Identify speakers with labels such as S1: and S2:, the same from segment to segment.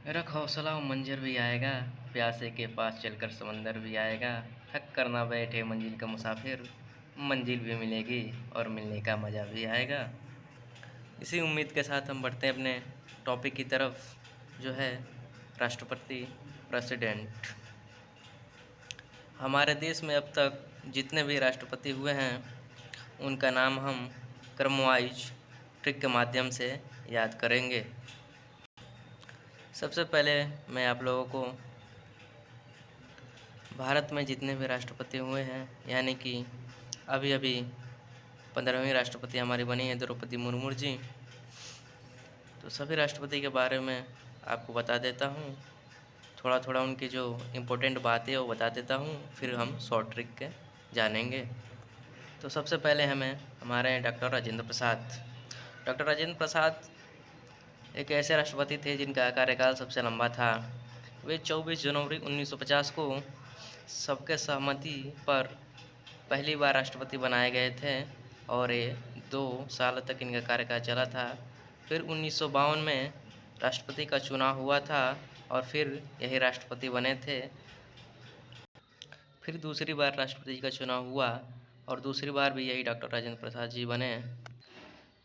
S1: रख हौसला मंजर भी आएगा, प्यासे के पास चलकर समंदर भी आएगा। थक कर ना बैठे मंजिल का मुसाफिर, मंजिल भी मिलेगी और मिलने का मज़ा भी आएगा। इसी उम्मीद के साथ हम बढ़ते हैं अपने टॉपिक की तरफ, जो है राष्ट्रपति, प्रेसिडेंट। हमारे देश में अब तक जितने भी राष्ट्रपति हुए हैं उनका नाम हम क्रमवाइज ट्रिक के माध्यम से याद करेंगे। सबसे पहले मैं आप लोगों को भारत में जितने भी राष्ट्रपति हुए हैं, यानी कि अभी अभी 15वीं राष्ट्रपति हमारी बनी है द्रौपदी मुर्मू जी, तो सभी राष्ट्रपति के बारे में आपको बता देता हूँ। थोड़ा थोड़ा उनकी जो इम्पोर्टेंट बातें हैं वो बता देता हूँ, फिर हम शॉर्ट ट्रिक के जानेंगे। तो सबसे पहले हमें हमारे डॉक्टर राजेंद्र प्रसाद। डॉक्टर राजेंद्र प्रसाद एक ऐसे राष्ट्रपति थे जिनका कार्यकाल सबसे लंबा था। वे 24 जनवरी 1950 को सबके सहमति पर पहली बार राष्ट्रपति बनाए गए थे और ये 2 साल तक इनका कार्यकाल चला था। फिर 1952 में राष्ट्रपति का चुनाव हुआ था और फिर यही राष्ट्रपति बने थे। फिर दूसरी बार राष्ट्रपति का चुनाव हुआ और दूसरी बार भी यही डॉक्टर राजेंद्र प्रसाद जी बने।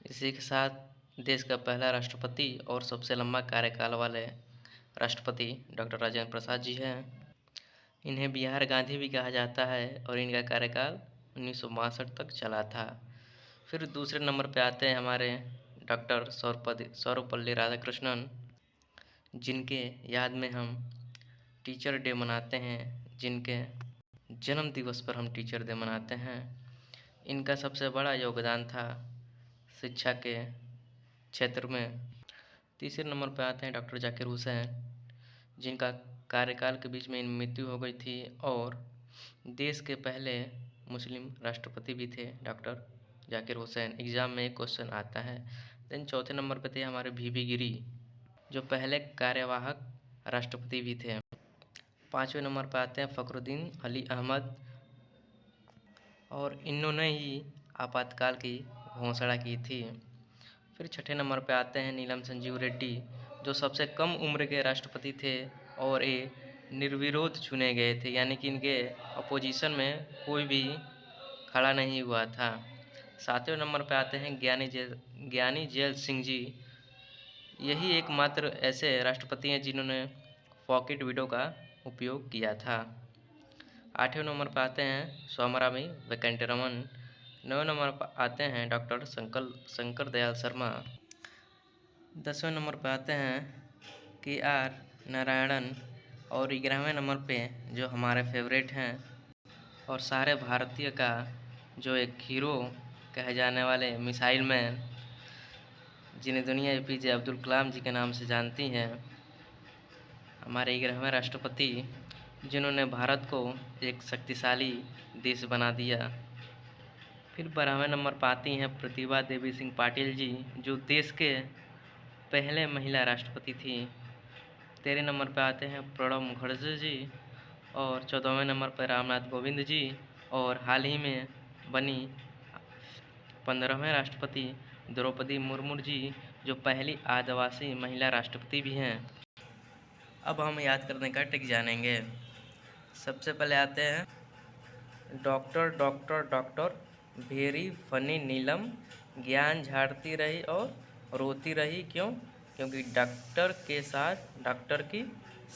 S1: इसी के साथ देश का पहला राष्ट्रपति और सबसे लंबा कार्यकाल वाले राष्ट्रपति डॉक्टर राजेंद्र प्रसाद जी हैं। इन्हें बिहार गांधी भी कहा जाता है और इनका कार्यकाल 1962 तक चला था। फिर दूसरे नंबर पे आते हैं हमारे डॉक्टर सर्वपल्ली राधाकृष्णन, जिनके याद में हम टीचर डे मनाते हैं, जिनके जन्म दिवस पर हम टीचर डे मनाते हैं। इनका सबसे बड़ा योगदान था शिक्षा के क्षेत्र में। तीसरे नंबर पर आते हैं डॉक्टर जाकिर हुसैन, जिनका कार्यकाल के बीच में इन मृत्यु हो गई थी और देश के पहले मुस्लिम राष्ट्रपति भी थे डॉक्टर जाकिर हुसैन। एग्ज़ाम में एक क्वेश्चन आता है। देन चौथे नंबर पे थे हमारे वी गिरी, जो पहले कार्यवाहक राष्ट्रपति भी थे। पाँचवें नंबर पर आते हैं फ़खरुद्दीन अली अहमद, और इन्होंने ही आपातकाल की घोषणा की थी। फिर छठे नंबर पे आते हैं नीलम संजीव रेड्डी, जो सबसे कम उम्र के राष्ट्रपति थे और ये निर्विरोध चुने गए थे, यानी कि इनके अपोजिशन में कोई भी खड़ा नहीं हुआ था। सातवें नंबर पे आते हैं ज्ञानी जैल सिंह जी। यही एकमात्र ऐसे राष्ट्रपति हैं जिन्होंने पॉकेट विडो का उपयोग किया था। आठवें नंबर पर आते हैं सोमरामी वेंकटरमन। नौवें नंबर पर आते हैं डॉक्टर शंकर दयाल शर्मा। 10वें नंबर पर आते हैं KR नारायणन। और 11वें नंबर पे जो हमारे फेवरेट हैं और सारे भारतीय का जो एक हीरो कहे जाने वाले मिसाइल मैन, जिन्हें दुनिया APJ अब्दुल कलाम जी के नाम से जानती हैं, हमारे 11वें राष्ट्रपति, जिन्होंने भारत को एक शक्तिशाली देश बना दिया। फिर 12वें नंबर पर आती हैं प्रतिभा देवी सिंह पाटिल जी, जो देश के पहले महिला राष्ट्रपति थी। 13वें नंबर पर आते हैं प्रणब मुखर्जी जी, और 14वें नंबर पर रामनाथ कोविंद जी, और हाल ही में बनी 15वें राष्ट्रपति द्रौपदी मुर्मू जी, जो पहली आदिवासी महिला राष्ट्रपति भी हैं। अब हम याद करने का ट्रिक जानेंगे। सबसे पहले आते हैं doctor doctor doctor very funny Neelam, ज्ञान झाड़ती रही और रोती रही क्यों? क्योंकि डॉक्टर के साथ डॉक्टर की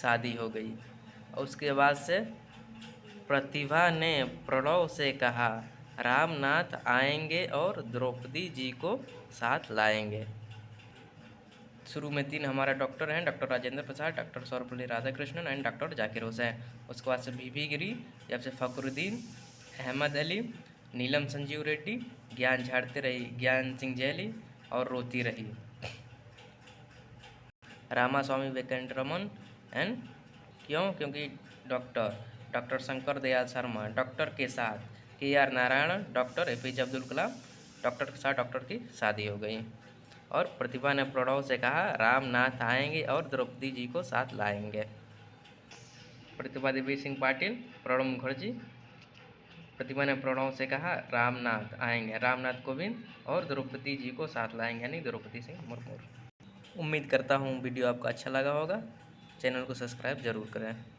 S1: शादी हो गई। और उसके बाद से प्रतिभा ने प्रणव से कहा रामनाथ आएंगे और द्रौपदी जी को साथ लाएंगे। शुरू में 3 हमारे डॉक्टर हैं, doctor Rajendra Prasad, doctor Sarvepalli Radhakrishnan and doctor Zakir Hussain. उसके बाद से वी गिरी, जब से फ़खरुद्दीन अहमद अली, नीलम संजीव रेड्डी, ज्ञान झाड़ते रही ज्ञान सिंह जैली, और रोती रही रामास्वामी वेंकटरमन एंड क्यों? क्योंकि डॉक्टर शंकर दयाल शर्मा, डॉक्टर के साथ KR Narayan, doctor APJ Abdul Kalam, doctor के साथ डॉक्टर की शादी हो गई। और प्रतिभा ने प्रणव से कहा रामनाथ आएंगे और द्रौपदी जी को साथ लाएंगे। प्रतिभा देवी सिंह पाटिल, प्रणब मुखर्जी। प्रतिभा ने प्रणव से कहा रामनाथ आएंगे, रामनाथ कोविंद, और द्रौपदी जी को साथ लाएंगे, यानी द्रौपदी सिंह मुर्मू। उम्मीद करता हूँ वीडियो आपको अच्छा लगा होगा। चैनल को सब्सक्राइब ज़रूर करें।